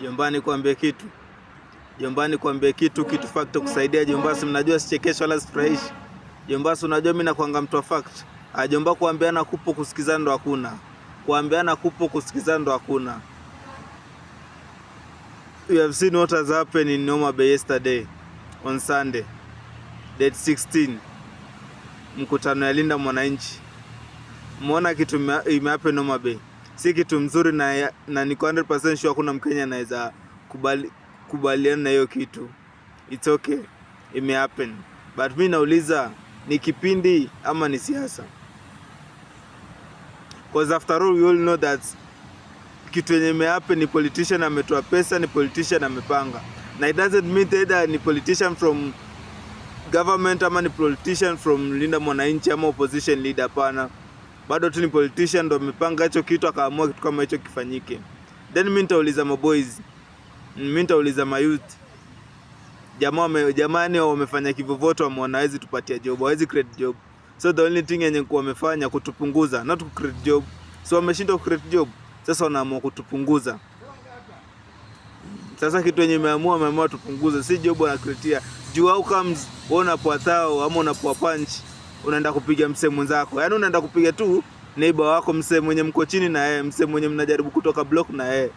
Jombani kuambie kitu factor kusaidia Jombasi. Mnajua sichekesho wala sifurahishi. Jombasi unajua mimi nakuanga mtu wa fact. Jomba kuambiana kupo kusikizana ndo hakuna. Kuambiana kupo kusikizana ndo hakuna. We have seen what has happened in Homa Bay yesterday on Sunday, date 16. Mkutano ya Linda Mwananchi. Muona kitu imehappen Homa Bay. Si kitu mzuri na niko 100% sure kuna Mkenya anaweza kubaliana na hiyo kitu. It's okay. Ime happen. But mimi nauliza ni kipindi ama ni siasa? Because after all we all know that kitu yenye ime happen ni politician ametoa pesa, ni politician amepanga. Na it doesn't mean either ni politician from government ama ni politician from Linda Mwananchi ama opposition leader, hapana. Bado tu ni politician ndo amepanga hicho kitu akaamua kitu kama hicho kifanyike. Then mimi nitauliza maboys, mimi nitauliza mayouth. Jamani wamefanya kivovoto, wameona hawezi tupatia job, hawezi create job. So the only thing yenye wamefanya kutupunguza, not to create job. So wameshindwa create job, sasa wanaamua kutupunguza. Sasa kitu yenye wameamua tupunguze, si job wana create. Juu how comes wewe unapoatao ama unapoa punch unaenda kupiga msee mwenzako? Yaani unaenda kupiga tu neighbor wako, msee mwenye mko chini na yeye, msee mwenye mnajaribu kutoka block na yeye.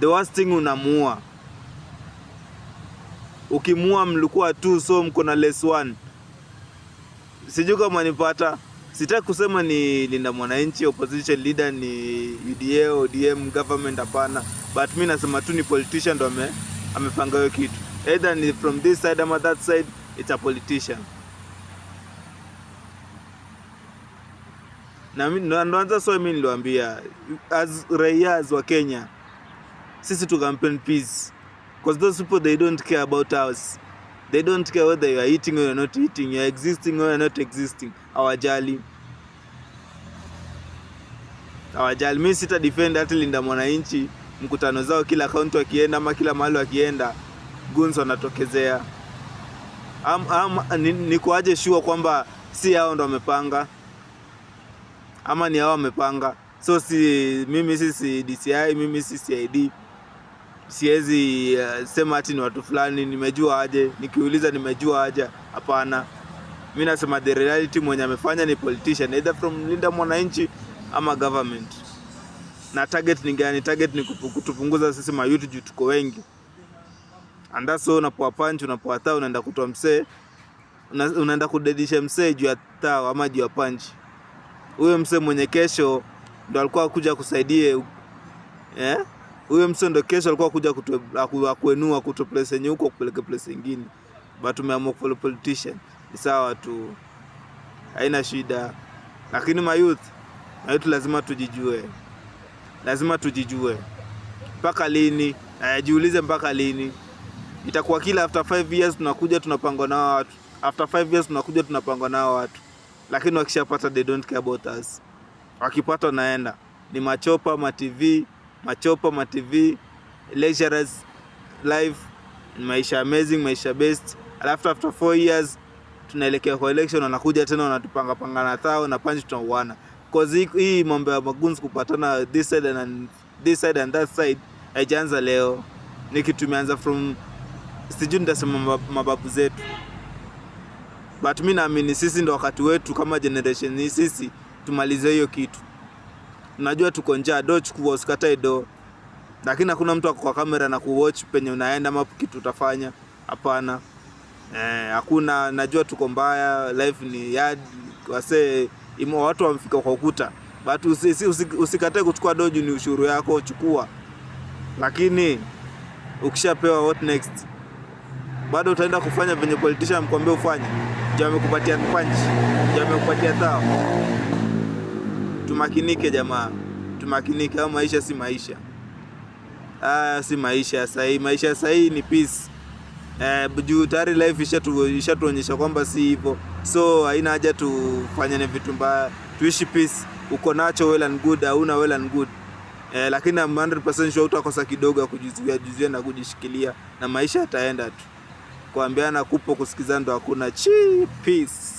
The worst thing unamuua. Ukimuua mlikuwa tu, so mko na less one. Sijui kama nipata. Sitaki kusema ni Linda Mwananchi opposition leader, ni UDA ODM government, hapana. But mimi nasema tu ni politician ndo amepanga hiyo kitu. Either ni from this side ama that side, it's a politician. Na mimi ndo anza, so mimi niliwaambia as raia wa Kenya, sisi tu campaign peace. Because those people, they don't care about us. They don't care whether you are eating or you are not eating, you are existing or you are not existing. Hawajali. Mimi sita defend hata Linda Mwananchi, mkutano zao kila kaunti wakienda ama kila mahali wakienda, guns wanatokezea. Niko aje sure kwamba si hao ndo wamepanga ama ni hao wamepanga? So mimi si DCI, mimi si CID. Siwezi sema ati ni watu fulani nimejua aje, nikiuliza nimejua aje, hapana. Mimi nasema the reality mwenye amefanya ni politician, either from Linda Mwananchi ama government. Na target ni gani? Target ni kutupunguza sisi mayouth juu tuko wengi. And that's so unapoa punch, unapoa tao, unaenda kutoa msee, unaenda kudedisha msee juu ya tao ama juu ya punch. Huyo msee mwenye kesho ndo alikuwa kuja kusaidie, huyo msee ndo kesho alikuwa kuja kuenua kutoa place yenye huko kupeleka place nyingine. But tumeamua kufollow politician. Ni sawa tu, haina shida. Lakini mayouth lazima tujijue. Mpaka lini? Jiulize mpaka lini? Itakuwa kila after 5 years tunakuja tunapanga na watu. After 5 years tunakuja tunapanga na watu. Lakini wakishapata they don't care about us. Wakipata naenda ni machopa ma TV, lecturers life, maisha amazing, maisha best. Alafu after 4 years tunaelekea kwa election, wanakuja tena wanatupanga na thao na punch tunauana. Cause hii mambo ya maguns kupatana this side and that side haijaanza leo. Ni kitu tumeanza from sijui nitasema mababu zetu. But mimi naamini sisi ndo wakati wetu kama generation hii, sisi tumalize hiyo kitu. Unajua tuko njaa, do chukua usikatae do. Lakini hakuna mtu kwa kamera na kuwatch penye unaenda ama kitu utafanya, hapana. Hakuna. Najua tuko mbaya, life ni yard, wase watu wamefika kwa ukuta. But usikatae kuchukua doju, ni ushuru yako, chukua. Lakini ukishapewa what next? Bado utaenda kufanya venye politician mkwambia ufanye. Ndio amekupatia punch, ndio amekupatia thao. Tumakinike jamaa, tumakinike. Au maisha si maisha. Si maisha sahi. Maisha sahi ni peace. Juu tayari life ishatuonyesha kwamba si hivyo. So haina haja tufanye vitu mbaya. Tuishi peace. Uko nacho well and good, hauna well and good. Lakini 100% sure utakosa kidogo ya kujizuia na kujishikilia, na maisha yataenda tu. Kuambiana kupo kusikizana ndo hakuna. Peace.